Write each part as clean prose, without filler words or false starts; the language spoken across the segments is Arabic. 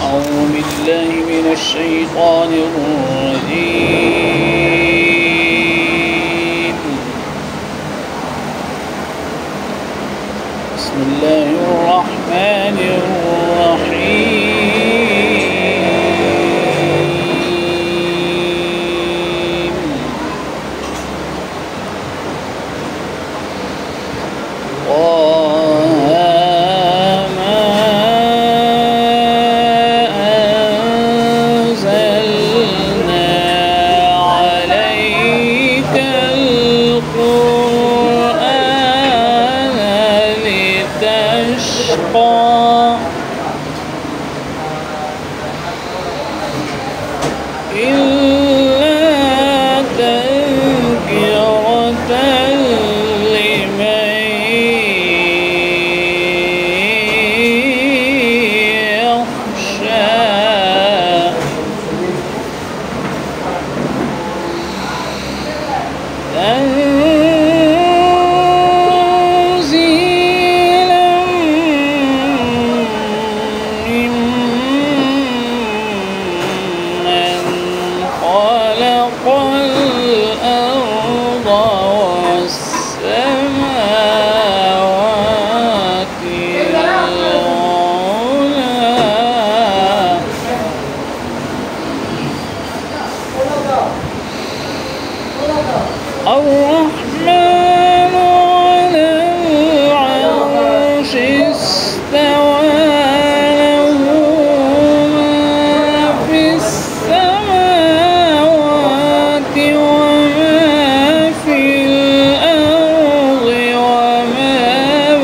أعوذ بالله من الشيطان الرجيم. بسم الله الرحمن الرحيم. إلا تذكرة لمن يخشى تنزيلا ممن خلق الأرض والسماوات العلى الرحمن على العرش استوى له ما في السماوات وما في الأرض وما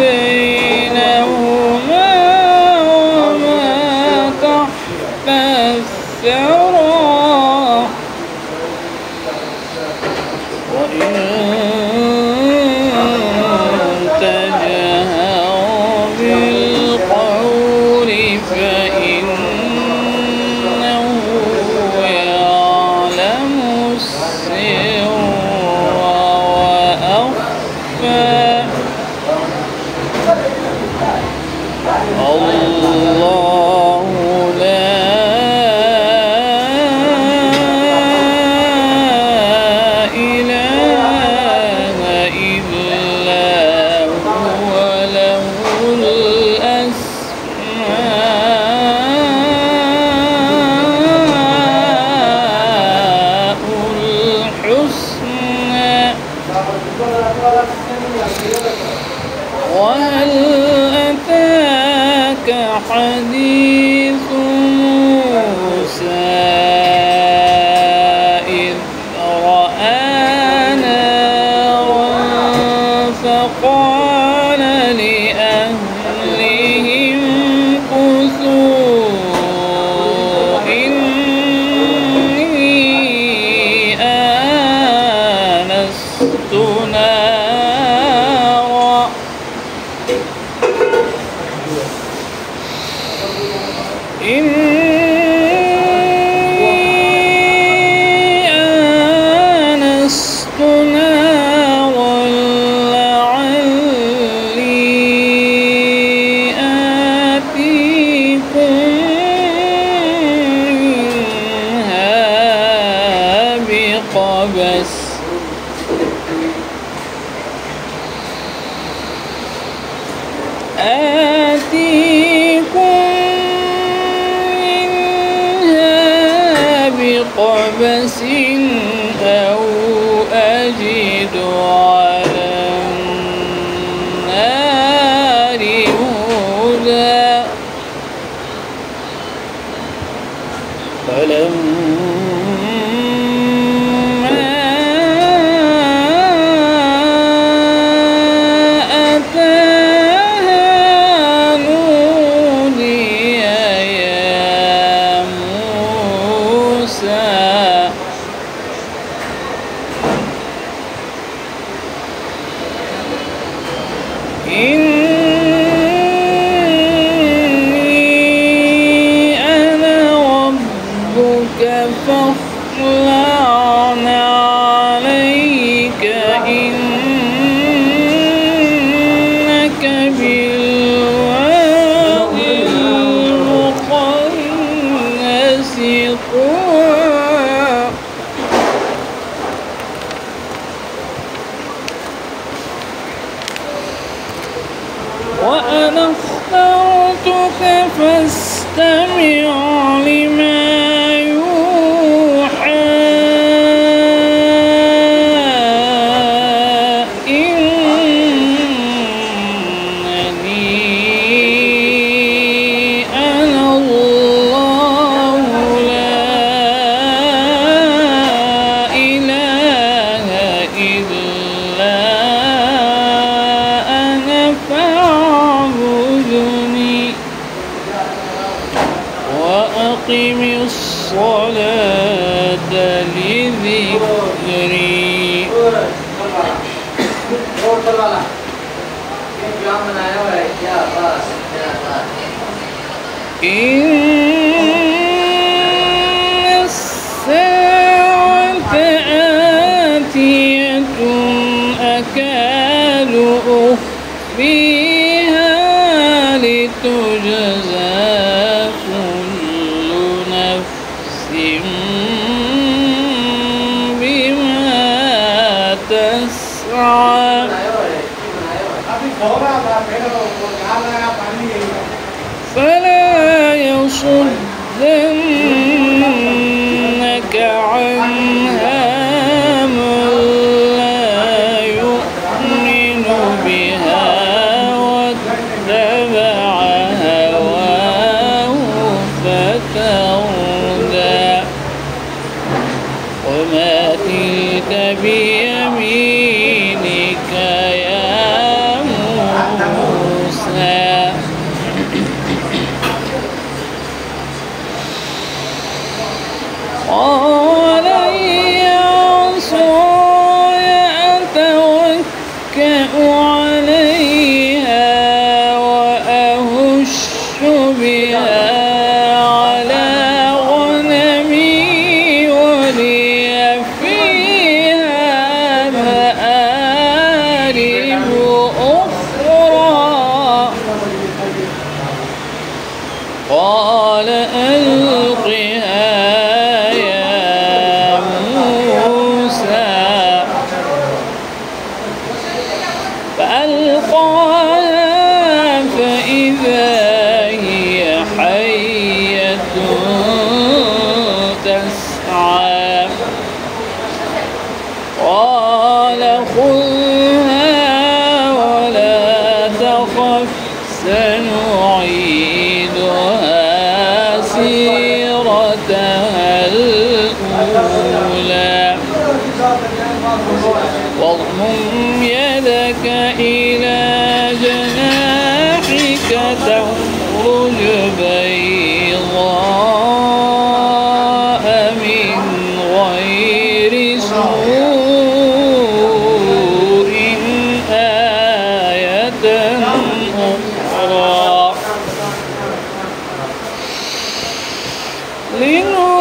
بينهما وما تحت الثرى وإن تجهر بالقول فإنه يعلم السر وأخفى الله لا إله إلا هو له الأسماء الحسنى وهل أتاك حديث موسى إذ رأى نارا فقال لأهلهم كثوا إني آنست نارا لعلي آتيكم منها بقبس قبس أو أجد على النار هدى فلما أتاها نودي يا موسى القوى وأنا اخترتك فاستمع لما يوحى إنني أنا الله لا إله إلا أنا فاعبدني وأقم الصلاة لذكري. إن الساعة آتية أكاد أخفيها لتجزى كل نفس بما تسعى فلا يصدنك عنها من لا يؤمن بها واتبع هواه فتردى. وما تلك بيمينك يا موسى. قال هي عصاي أتوكأ عليها وأهش بها على غنمي ولي فيها مآرب أخرى. قال ألقها يا موسى. فألقاها فإذا هي حية تسعى. قال خذها ولا تخف سنعيدها سيرتها الأولى. واضمم يدك إلى جناحك تخرج بيضاء من غير سوء آية أخرى لنريك